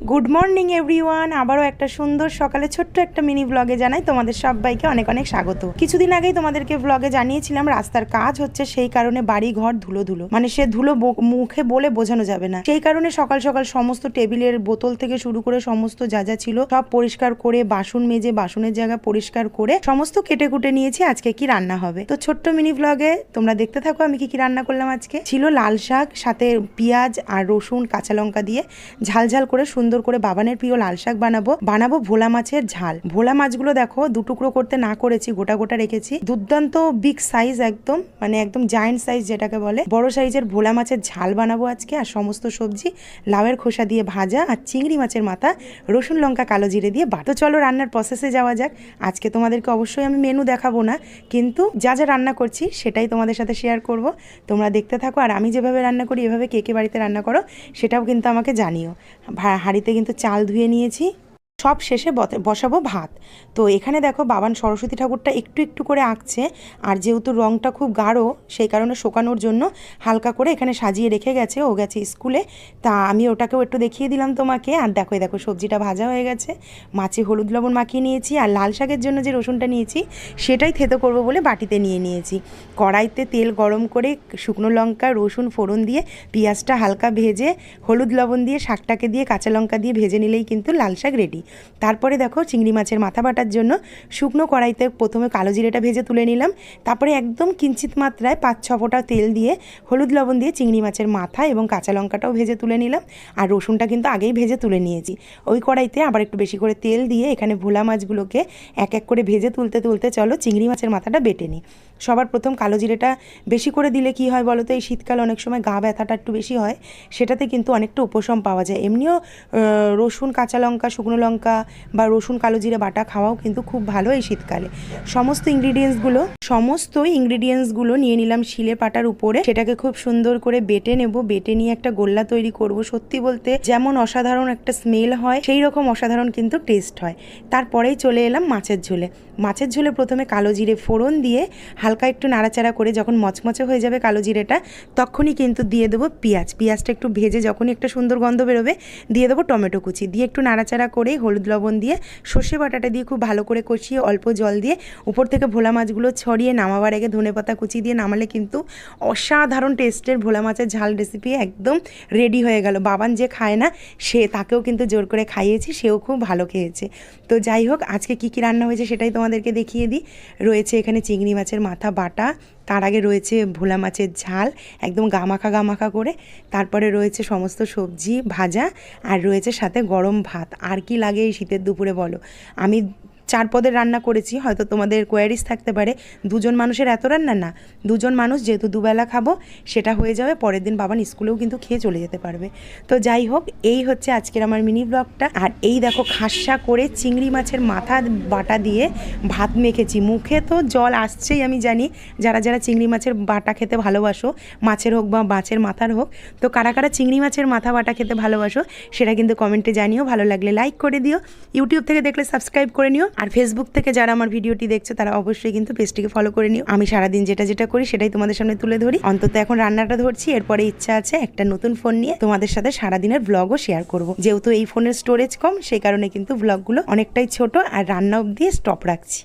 Good morning everyone. আবারও একটা সুন্দর সকালে ছোট্ট একটা মিনি ব্লগে জানাই তোমাদের সবাইকে অনেক অনেক স্বাগত। কিছুদিন আগেই তোমাদেরকে ব্লগে জানিয়েছিলাম রাস্তার কাজ হচ্ছে, সেই কারণে বাড়ি ঘর ধুলো ধুলো, মানে সে ধুলো মুখে বলে বোঝানো যাবে না। সেই কারণে সকাল সকাল সমস্ত টেবিলের বোতল থেকে শুরু করে সমস্ত যা যা ছিল সব পরিষ্কার করে, বাসন মেজে বাসনের জায়গা পরিষ্কার করে সমস্ত কেটে কুটে নিয়েছি। আজকে কি রান্না হবে তো ছোট্ট মিনি ব্লগে তোমরা দেখতে থাকো আমি কি রান্না করলাম। আজকে ছিল লাল শাক, সাথে পেঁয়াজ আর রসুন কাঁচা লঙ্কা দিয়ে ঝাল ঝাল করে সুন্দর করে বাবানের প্রিয় লাল শাক বানাবো ভোলা মাছের ঝাল। ভোলা মাছগুলো দেখো দু টুকরো করতে না করেছি, গোটা গোটা রেখেছি। দুর্দান্ত বিগ সাইজ, একদম মানে একদম জায়েন্ট সাইজ যেটাকে বলে, বড় সাইজের ভোলা মাছের ঝাল বানাবো আজকে। আর সমস্ত সবজি লাউয়ের খোসা দিয়ে ভাজা, আর চিংড়ি মাছের মাথা রসুন লঙ্কা কালো জিরে দিয়ে বাটা। তো চলো রান্নার প্রসেসে যাওয়া যাক। আজকে তোমাদেরকে অবশ্যই আমি মেনু দেখাবো না, কিন্তু যা যা রান্না করছি সেটাই তোমাদের সাথে শেয়ার করব। তোমরা দেখতে থাকো, আর আমি যেভাবে রান্না করি এভাবে কে কে বাড়িতে রান্না করো সেটাও কিন্তু আমাকে জানিও। হাঁড়িতে কিন্তু চাল ধুয়ে নিয়েছি, সব শেষে বসাবো ভাত। তো এখানে দেখো বাবান সরস্বতী ঠাকুরটা একটু একটু করে আঁকছে, আর যেহেতু রঙটা খুব গাঢ় সেই কারণে শোকানোর জন্য হালকা করে এখানে সাজিয়ে রেখে গেছে। ও গেছে স্কুলে, তা আমি ওটাকেও একটু দেখিয়ে দিলাম তোমাকে। আর দেখো দেখো সবজিটা ভাজা হয়ে গেছে, মাছে হলুদ লবণ মাখিয়ে নিয়েছি, আর লাল শাকের জন্য যে রসুনটা নিয়েছি সেটাই থেতো করবো বলে বাটিতে নিয়ে নিয়েছি। কড়াইতে তেল গরম করে শুকনো লঙ্কা রসুন ফোড়ন দিয়ে পেঁয়াজটা হালকা ভেজে হলুদ লবণ দিয়ে শাকটাকে দিয়ে কাঁচা লঙ্কা দিয়ে ভেজে নিলেই কিন্তু লাল শাক রেডি। তারপরে দেখো চিংড়ি মাছের মাথা বাটার জন্য শুকনো কড়াইতে প্রথমে কালো জিরেটা ভেজে তুলে নিলাম, তারপরে একদম কিঞ্চিত মাত্রায় 5-6 ফোঁটা তেল দিয়ে হলুদ লবণ দিয়ে চিংড়ি মাছের মাথা এবং কাঁচা লঙ্কাটাও ভেজে তুলে নিলাম। আর রসুনটা কিন্তু আগেই ভেজে তুলে নিয়েছি। ওই কড়াইতে আবার একটু বেশি করে তেল দিয়ে এখানে ভোলা মাছগুলোকে এক এক করে ভেজে তুলতে তুলতে চলো চিংড়ি মাছের মাথাটা বেটে নিই। সবার প্রথম কালো জিরেটা বেশি করে দিলে কি হয় বলো তো, এই শীতকালে অনেক সময় গা ব্যথাটা একটু বেশি হয়, সেটাতে কিন্তু অনেকটা উপশম পাওয়া যায়। এমনিও রসুন কাঁচা লঙ্কা শুকনো লঙ্কা বা রসুন কালো জিরে বাটা খাওয়াও কিন্তু খুব ভালো এই শীতকালে। সমস্ত ইনগ্রিডিয়েন্টসগুলো নিয়ে নিলাম শিলে পাটার উপরে, সেটাকে খুব সুন্দর করে বেটে নেব। বেটে নিয়ে একটা গোল্লা তৈরি করব। সত্যি বলতে যেমন অসাধারণ একটা স্মেল হয় সেই রকম অসাধারণ কিন্তু টেস্ট হয়। তারপরেই চলে এলাম মাছের ঝোলে। মাছের ঝোলে প্রথমে কালো জিরে ফোড়ন দিয়ে হালকা একটু নাড়াচাড়া করে যখন মচমচে হয়ে যাবে কালো জিরেটা, তখনই কিন্তু দিয়ে দেবো পেঁয়াজটা একটু ভেজে যখনই একটা সুন্দর গন্ধ বেরোবে দিয়ে দেবো টমেটো কুচি, দিয়ে একটু নাড়াচাড়া করে হলুদ লবণ দিয়ে সর্ষে বাটাটা দিয়ে খুব ভালো করে কষিয়ে অল্প জল দিয়ে উপর থেকে ভোলা মাছগুলো ছড়িয়ে নামাবার আগে ধনেপাতা কুচি দিয়ে নামালে কিন্তু অসাধারণ টেস্টের ভোলা মাছের ঝাল রেসিপি একদম রেডি হয়ে গেল। বাবান যে খায় না তাকেও কিন্তু জোর করে খাইয়েছি, সেও খুব ভালো খেয়েছে। তো যাই হোক, আজকে কী কী রান্না হয়েছে সেটাই তোমাদেরকে দেখিয়ে দিই। রয়েছে এখানে চিংড়ি মাছের মাথা বাটা, তার আগে রয়েছে ভোলা মাছের ঝাল একদম গামাখা করে, তারপরে রয়েছে সমস্ত সবজি ভাজা, আর রয়েছে সাথে গরম ভাত। আর কি লাগে এই শীতের দুপুরে বলো। আমি 4 পদের রান্না করেছি, হয়তো তোমাদের কোয়ারিজ থাকতে পারে 2 মানুষের এত রান্না না। 2 মানুষ যেহেতু দুবেলা খাবো সেটা হয়ে যাবে, পরের দিন বাবান স্কুলেও কিন্তু খেয়ে চলে যেতে পারবে। তো যাই হোক, এই হচ্ছে আজকের আমার মিনি ব্লগটা। আর এই দেখো খাসা করে চিংড়ি মাছের মাথা বাটা দিয়ে ভাত মেখেছি। মুখে তো জল আসছেই, আমি জানি যারা যারা চিংড়ি মাছের বাটা খেতে ভালোবাসো, মাছের হোক বা মাছের মাথার হোক, তো কারা কারা চিংড়ি মাছের মাথা বাটা খেতে ভালোবাসো সেটা কিন্তু কমেন্টে জানিও। ভালো লাগলে লাইক করে দিও, ইউটিউব থেকে দেখলে সাবস্ক্রাইব করে নিও, আর ফেসবুক থেকে যারা আমার ভিডিওটি দেখছো তারা অবশ্যই কিন্তু পেজটিকে ফলো করে নিও। আমি সারাদিন যেটা করি সেটাই তোমাদের সামনে তুলে ধরি। অন্তত এখন রান্নাটা ধরছি, এরপরে ইচ্ছা আছে একটা নতুন ফোন নিয়ে তোমাদের সাথে সারাদিনের ব্লগও শেয়ার করব। যেহেতু এই ফোনের স্টোরেজ কম সেই কারণে কিন্তু ব্লগগুলো অনেকটাই ছোট, আর রান্না অবধি স্টপ রাখছি।